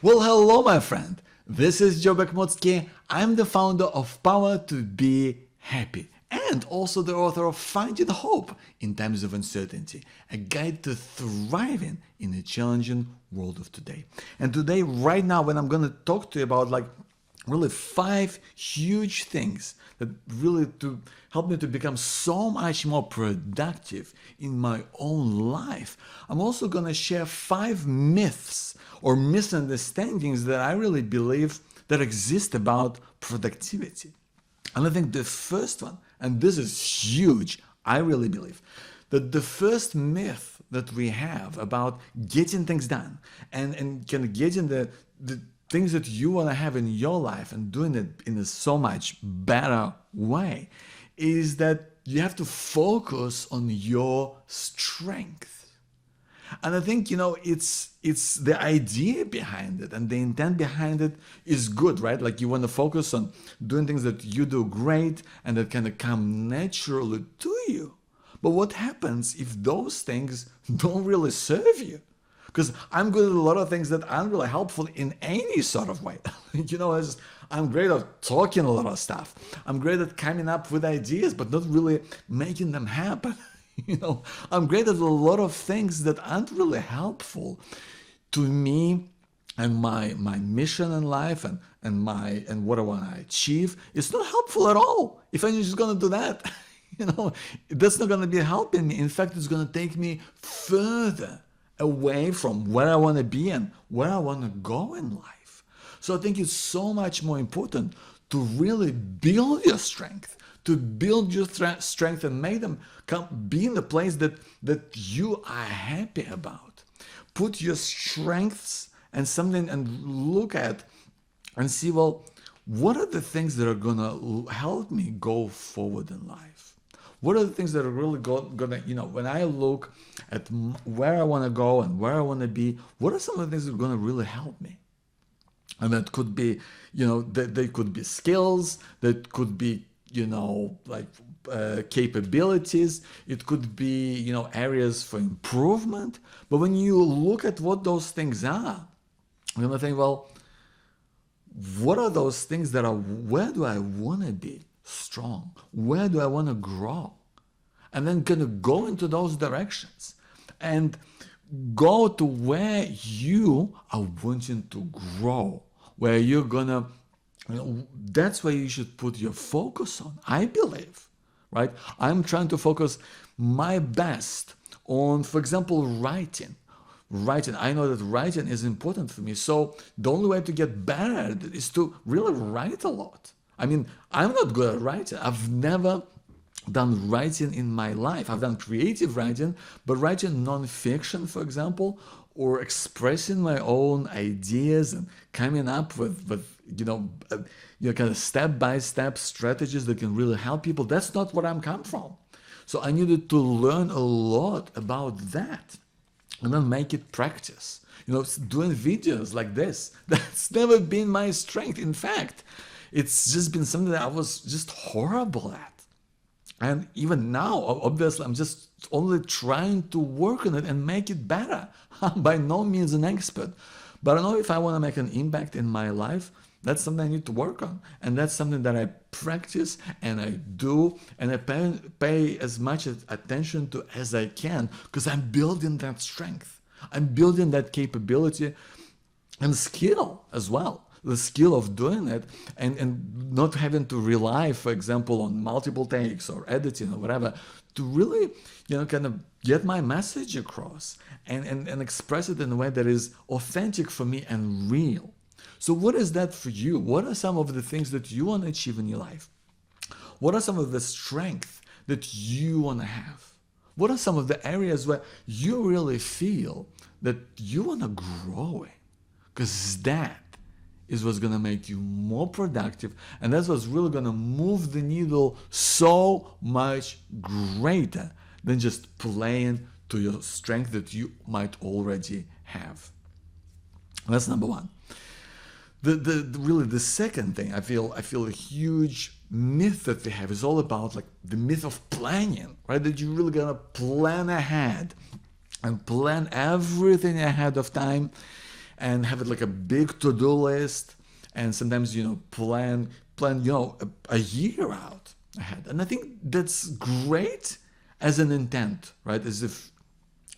Well, hello, my friend. This is Joe Bekmotsky. I'm the founder of Power to Be Happy and also the author of Finding Hope in Times of Uncertainty, a guide to thriving in a challenging world of today. And today, right now, when I'm going to talk to you about really 5 huge things that really to help me to become so much more productive in my own life, I'm also going to share 5 myths or misunderstandings that I really believe that exist about productivity. And I think the first one, and this is huge, I really believe that the first myth that we have about getting things done and kind of getting the things that you want to have in your life and doing it in a so much better way is that you have to focus on your strength. And I think, it's the idea behind it and the intent behind it is good, right? Like you want to focus on doing things that you do great and that kind of come naturally to you. But what happens if those things don't really serve you? Because I'm good at a lot of things that aren't really helpful in any sort of way. I'm great at talking a lot of stuff. I'm great at coming up with ideas, but not really making them happen. I'm great at a lot of things that aren't really helpful to me and my mission in life and what I want to achieve. It's not helpful at all. If I'm just gonna do that, that's not gonna be helping me. In fact, it's gonna take me further away from where I want to be and where I want to go in life. So I think it's so much more important to really build your strength, to build your strength and make them be in the place that you are happy about. Put your strengths and something and look at and see, well, what are the things that are gonna help me go forward in life? What are the things that are really gonna, when I look at where I want to go and where I want to be, what are some of the things that are gonna really help me? And that could be, they could be skills, that could be, capabilities, it could be, areas for improvement. But when you look at what those things are, you're gonna think, well, what are those things that are, where do I want to be strong? Where do I want to grow? And then kind of go into those directions and go to where you are wanting to grow, where you're gonna, that's where you should put your focus on, I believe, right? I'm trying to focus my best on, for example, writing. I know that writing is important for me. So the only way to get better at it is to really write a lot. I mean, I'm not good at writing. I've never done writing in my life. I've done creative writing, but writing non-fiction, for example, or expressing my own ideas and coming up with kind of step-by-step strategies that can really help people. That's not where I'm come from. So I needed to learn a lot about that and then make it practice. Doing videos like this, that's never been my strength. In fact, it's just been something that I was just horrible at. And even now, obviously, I'm just only trying to work on it and make it better. I'm by no means an expert. But I know if I want to make an impact in my life, that's something I need to work on. And that's something that I practice and I do and I pay as much attention to as I can because I'm building that strength. I'm building that capability and skill as well. The skill of doing it and not having to rely, for example, on multiple takes or editing or whatever to really, kind of get my message across and express it in a way that is authentic for me and real. So what is that for you? What are some of the things that you want to achieve in your life? What are some of the strengths that you want to have? What are some of the areas where you really feel that you want to grow in? Because that is what's going to make you more productive, and that's what's really going to move the needle so much greater than just playing to your strength that you might already have. That's number one. The second thing I feel a huge myth that we have is all about like the myth of planning, right? That you're really gonna plan ahead and plan everything ahead of time and have it like a big to-do list, and sometimes, plan, a year out ahead. And I think that's great as an intent, right? As if,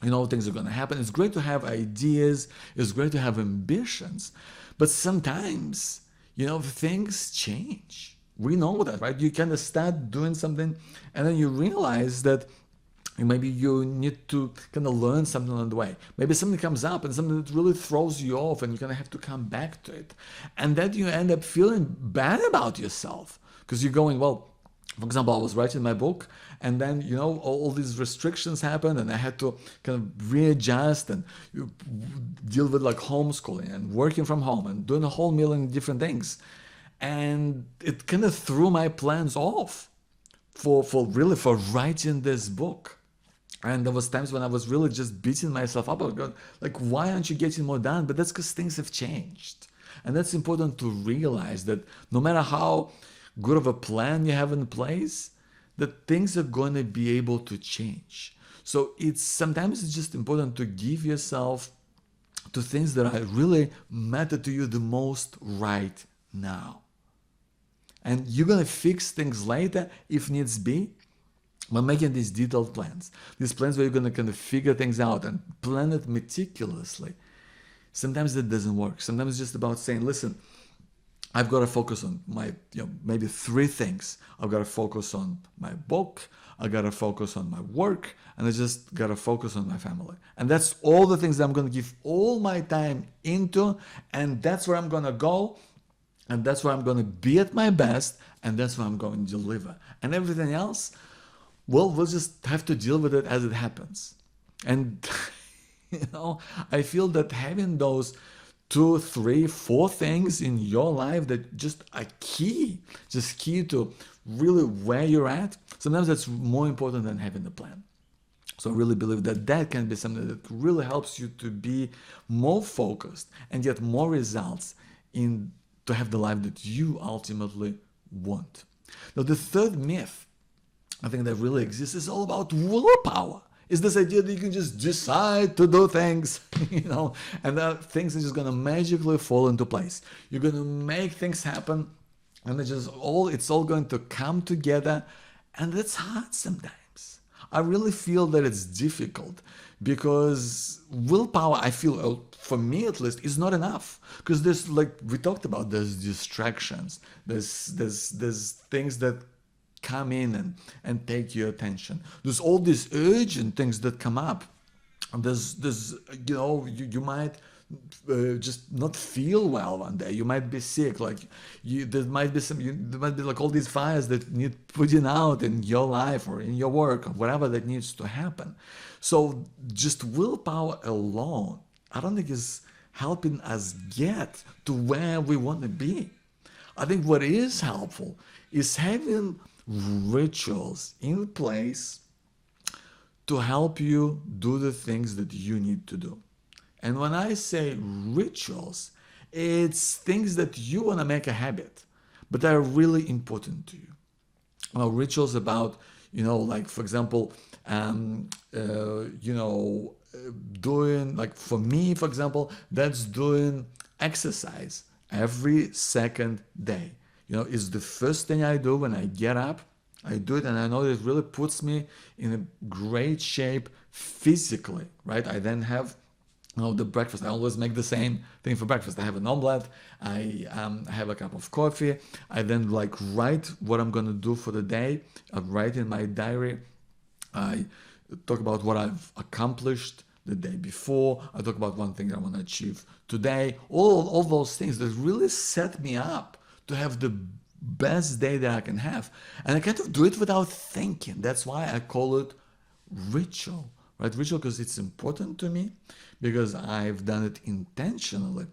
things are going to happen. It's great to have ideas. It's great to have ambitions. But sometimes, things change. We know that, right? You kind of start doing something and then you realize that maybe you need to kind of learn something along the way. Maybe something comes up and something that really throws you off and you're going to have to come back to it. And then you end up feeling bad about yourself because you're going, well, for example, I was writing my book and then, all these restrictions happened and I had to kind of readjust and deal with like homeschooling and working from home and doing a whole million different things. And it kind of threw my plans off for writing this book. And there was times when I was really just beating myself up. I was going, like, why aren't you getting more done? But that's because things have changed. And that's important to realize that no matter how good of a plan you have in place, that things are going to be able to change. So sometimes it's just important to give yourself to things that are really matter to you the most right now. And you're going to fix things later if needs be. By making these detailed plans, these plans where you're going to kind of figure things out and plan it meticulously, sometimes that doesn't work. Sometimes it's just about saying, listen, I've got to focus on my, maybe 3 things. I've got to focus on my book, I got to focus on my work, and I just got to focus on my family. And that's all the things that I'm going to give all my time into, and that's where I'm going to go, and that's where I'm going to be at my best, and that's where I'm going to deliver. And everything else, well, we'll just have to deal with it as it happens. And, I feel that having those 2, 3, 4 things in your life that just are key to really where you're at, sometimes that's more important than having the plan. So I really believe that can be something that really helps you to be more focused and get more results to have the life that you ultimately want. Now, the third myth I think that really exists is all about willpower. It's this idea that you can just decide to do things, and that things are just going to magically fall into place. You're going to make things happen, and it's all going to come together, and that's hard sometimes. I really feel that it's difficult because willpower, I feel, for me at least, is not enough. Because there's, like we talked about, there's distractions, there's things that come in and take your attention. There's all these urgent things that come up. There's you might just not feel well one day. You might be sick. There might be like all these fires that need putting out in your life or in your work or whatever that needs to happen. So just willpower alone, I don't think is helping us get to where we want to be. I think what is helpful is having rituals in place to help you do the things that you need to do. And when I say rituals, it's things that you want to make a habit, but that are really important to you. Rituals about, like, for example, doing, like, for me, for example, that's doing exercise every second day. It's the first thing I do when I get up. I do it, and I know it really puts me in a great shape physically, right? I then have, the breakfast. I always make the same thing for breakfast. I have an omelette. I have a cup of coffee. I then write what I'm going to do for the day. I write in my diary. I talk about what I've accomplished the day before. I talk about one thing I want to achieve today. All those things that really set me up to have the best day that I can have. And I kind of do it without thinking. That's why I call it ritual, right? Ritual because it's important to me, because I've done it intentionally,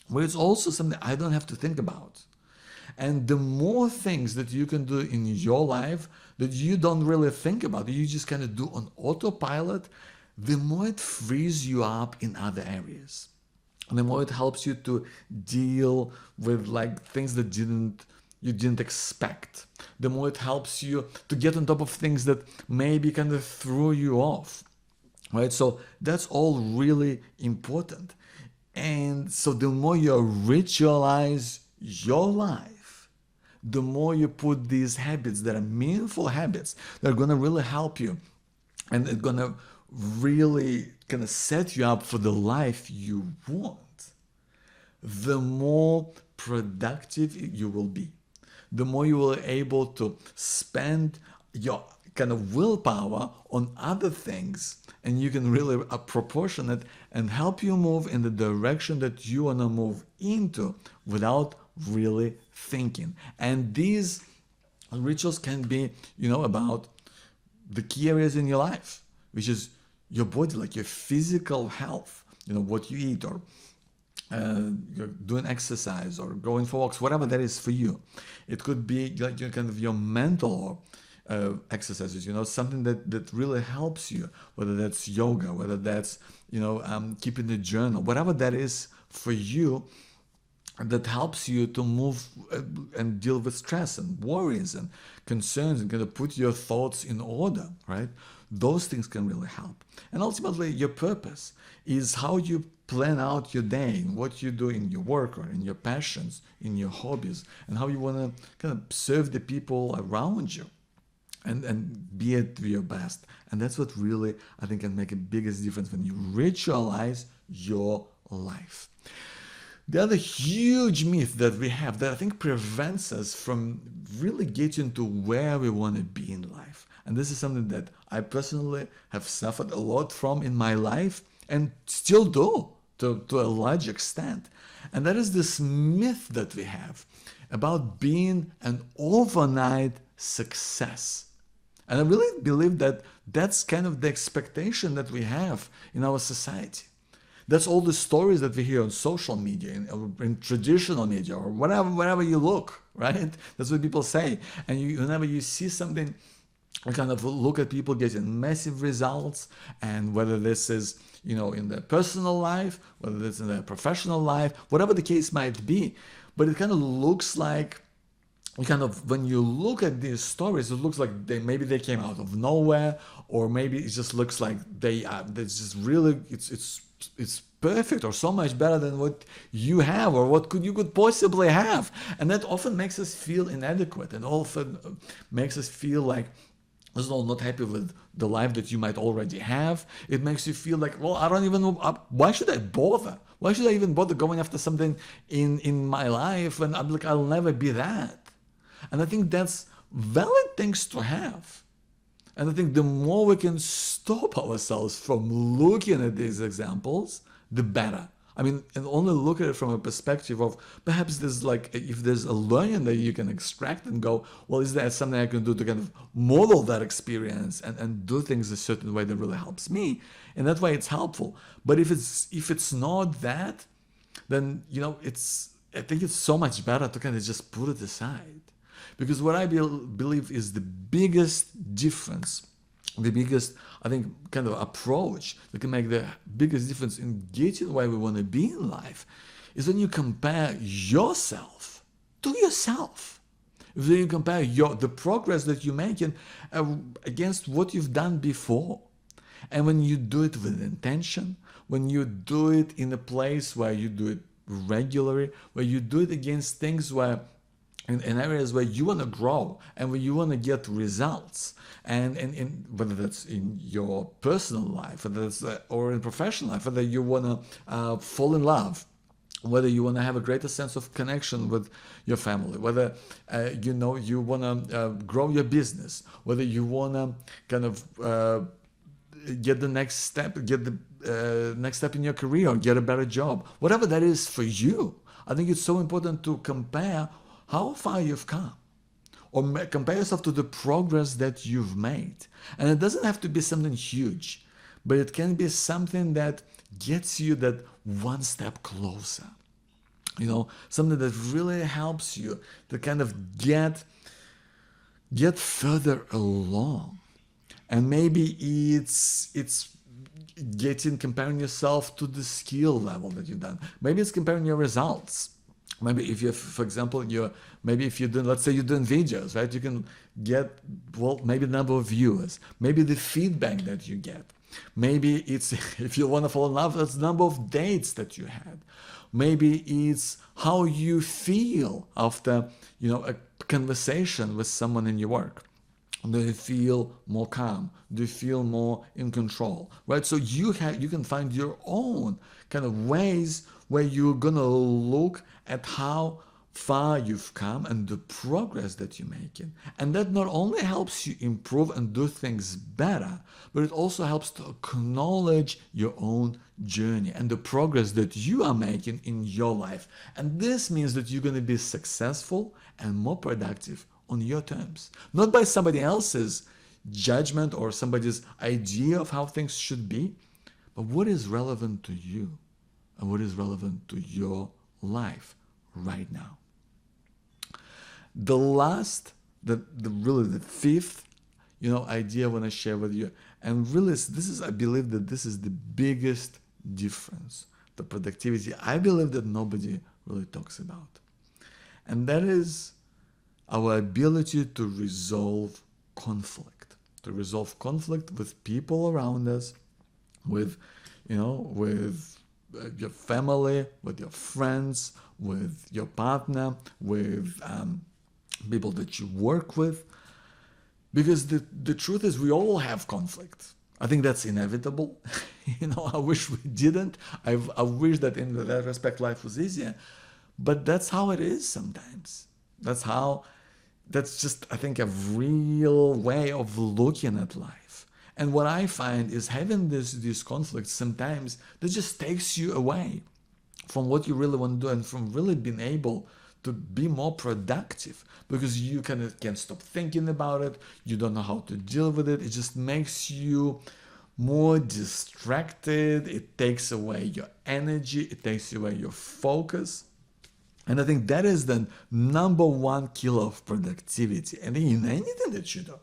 but it's also something I don't have to think about. And the more things that you can do in your life that you don't really think about, that you just kind of do on autopilot, the more it frees you up in other areas. And the more it helps you to deal with things that you didn't expect. The more it helps you to get on top of things that maybe kind of threw you off, right? So that's all really important. And so the more you ritualize your life, the more you put these habits that are meaningful habits that are going to really help you, and it's going to really kind of set you up for the life you want, the more productive you will be, the more you will be able to spend your kind of willpower on other things, and you can really proportion it and help you move in the direction that you want to move into without really thinking. And these rituals can be, about the key areas in your life, which is your body, like your physical health, what you eat, or you're doing exercise or going for walks, whatever that is for you. It could be like kind of your mental exercises, something that really helps you, whether that's yoga, whether that's, keeping a journal, whatever that is for you, that helps you to move and deal with stress and worries and concerns and kind of put your thoughts in order, right? Those things can really help. And ultimately, your purpose is how you plan out your day, what you do in your work or in your passions, in your hobbies, and how you want to kind of serve the people around you and be at your best. And that's what really, I think, can make a biggest difference when you ritualize your life. The other huge myth that we have that I think prevents us from really getting to where we want to be in life, and this is something that I personally have suffered a lot from in my life and still do to a large extent, and that is this myth that we have about being an overnight success. And I really believe that that's kind of the expectation that we have in our society. That's all the stories that we hear on social media, in traditional media, or wherever you look, right? That's what people say. And whenever you see something, you kind of look at people getting massive results, and whether this is, in their personal life, whether it's in their professional life, whatever the case might be. But it kind of looks like, when you look at these stories, it looks like maybe they came out of nowhere, or maybe it just looks like they just really, it's perfect or so much better than what you have or what you could possibly have. And that often makes us feel inadequate, and often makes us feel like not happy with the life that you might already have. It makes you feel like, well, I don't even know, why should I bother? Why should I even bother going after something in my life when I'm like, I'll never be that? And I think that's valid things to have. And I think the more we can stop ourselves from looking at these examples, the better. I mean, and only look at it from a perspective of perhaps there's if there's a learning that you can extract and go, well, is there something I can do to kind of model that experience and do things a certain way that really helps me? And that way it's helpful. But if it's not that, then, I think it's so much better to kind of just put it aside. Because what I believe is the biggest difference, the biggest, I think, kind of approach that can make the biggest difference in getting where we want to be in life is when you compare yourself to yourself. When you compare the progress that you're making against what you've done before. And when you do it with intention, when you do it in a place where you do it regularly, where you do it against things where in areas where you want to grow and where you want to get results, and whether that's in your personal life, whether that's or in professional life, whether you want to fall in love, whether you want to have a greater sense of connection with your family, whether you want to grow your business, whether you want to kind of get the next step, next step in your career, or get a better job, whatever that is for you. I think it's so important to compare how far you've come, or compare yourself to the progress that you've made. And it doesn't have to be something huge, but it can be something that gets you that one step closer. Something that really helps you to kind of get further along. And maybe it's comparing yourself to the skill level that you've done. Maybe it's comparing your results. Maybe if you, for example, if you're doing, let's say you're doing videos, right? You can get, maybe the number of viewers, maybe the feedback that you get. Maybe it's, if you want to fall in love, that's the number of dates that you had. Maybe it's how you feel after, a conversation with someone in your work. Do you feel more calm? Do you feel more in control? Right? So you can find your own kind of ways where you're gonna look at how far you've come and the progress that you're making. And that not only helps you improve and do things better, but it also helps to acknowledge your own journey and the progress that you are making in your life. And this means that you're going to be successful and more productive on your terms, not by somebody else's judgment or somebody's idea of how things should be, but what is relevant to you and what is relevant to your life right now. The last, really the fifth, idea I want to share with you, and really I believe that this is the biggest difference, the productivity I believe that nobody really talks about. And that is our ability to resolve conflict, with people around us, with your family, with your friends, with your partner, with people that you work with. Because the truth is we all have conflict. I think that's inevitable. I wish we didn't. I wish that in that respect life was easier. But that's how it is sometimes. That's just, I think, a real way of looking at life. And what I find is having these conflicts sometimes that just takes you away from what you really want to do and from really being able to be more productive, because you can't stop thinking about it. You don't know how to deal with it. It just makes you more distracted. It takes away your energy. It takes away your focus. And I think that is the number one killer of productivity and in anything that you do.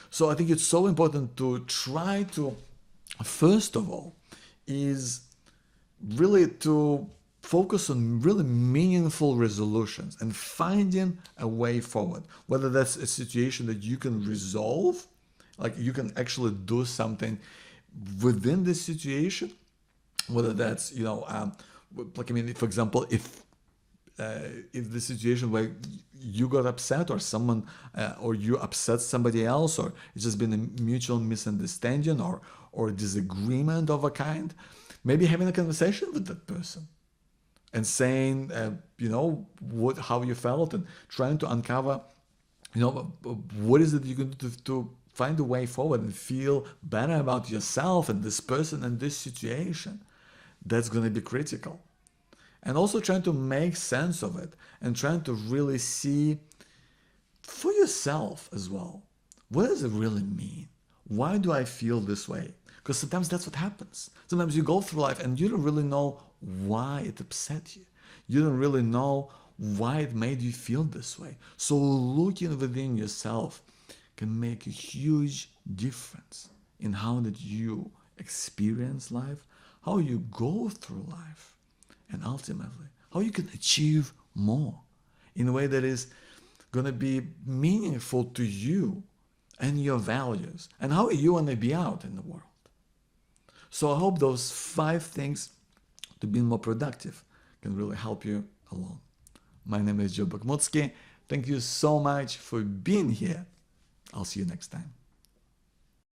So I think it's so important to try to, first of all, is really to focus on really meaningful resolutions and finding a way forward, whether that's a situation that you can resolve, like you can actually do something within this situation, whether that's, for example, if the situation where you got upset or someone or you upset somebody else, or it's just been a mutual misunderstanding or disagreement of a kind, maybe having a conversation with that person and saying, how you felt, and trying to uncover, what is it you can do to find a way forward and feel better about yourself and this person and this situation. That's going to be critical. And also trying to make sense of it and trying to really see for yourself as well. What does it really mean? Why do I feel this way? Because sometimes that's what happens. Sometimes you go through life and you don't really know why it upset you. You don't really know why it made you feel this way. So looking within yourself can make a huge difference in how that you experience life, how you go through life, and ultimately how you can achieve more in a way that is going to be meaningful to you and your values and how you want to be out in the world. So I hope those 5 things to be more productive can really help you along. My name is Joe Bakhmutsky. Thank you so much for being here. I'll see you next time.